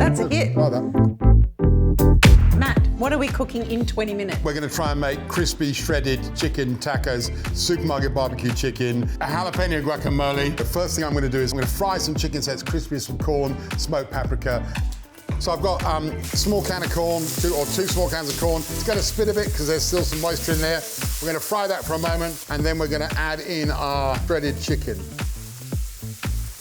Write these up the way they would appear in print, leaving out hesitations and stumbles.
That's a hit. Try that. Matt, what are we cooking in 20 minutes? We're going to try and make crispy shredded chicken tacos, supermarket barbecue chicken, a jalapeno guacamole. The first thing I'm going to do is I'm going to fry some chicken so it's crispy as some corn, smoked paprika. So I've got a small can of corn, two small cans of corn. It's going to spit a bit because there's still some moisture in there. We're going to fry that for a moment, and then we're going to add in our shredded chicken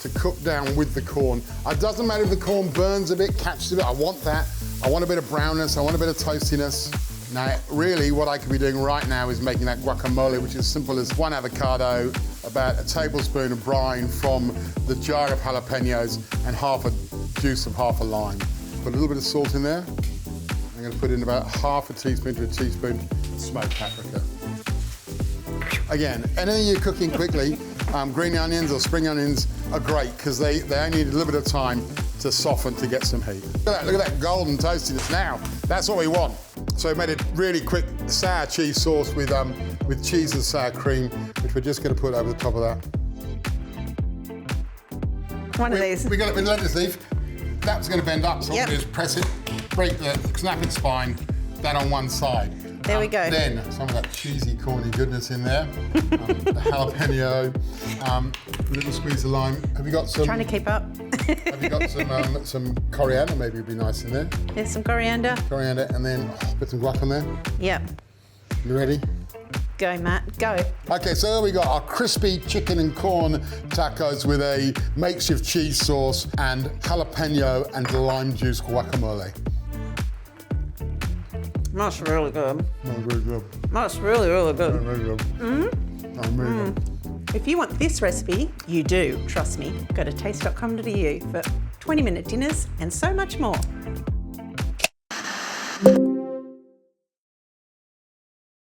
to cook down with the corn. It doesn't matter if the corn burns a bit, catches a bit. I want that. I want a bit of brownness. I want a bit of toastiness. Now, really, what I could be doing right now is making that guacamole, which is as simple as 1 avocado, about a tablespoon of brine from the jar of jalapenos, and half a juice of half a lime. Put a little bit of salt in there. I'm going to put in about half a teaspoon to a teaspoon smoked paprika. Again, anything you're cooking quickly, green onions or spring onions are great because they only need a little bit of time to soften to get some heat. Look at that golden toastiness. Now, that's what we want. So we made a really quick sour cheese sauce with cheese and sour cream, which we're just going to put over the top of that. One of these. We got it with lettuce leaf. That's going to bend up, so what we do is press it, snap its spine, that on one side. There we go. Then some of that cheesy, corny goodness in there. The jalapeno, a little squeeze of lime. Have you got some? Trying to keep up. Have you got some coriander? Maybe it'd be nice in there. There's some coriander. Coriander, and then put some guac on there. Yep. You ready? Go, Matt, go. Okay, so there we got our crispy chicken and corn tacos with a makeshift cheese sauce and jalapeno and lime juice guacamole. That's really good. That's very good. That's really, really good. Very good. Really good. If you want this recipe, you do, trust me. Go to taste.com.au for 20-minute dinners and so much more.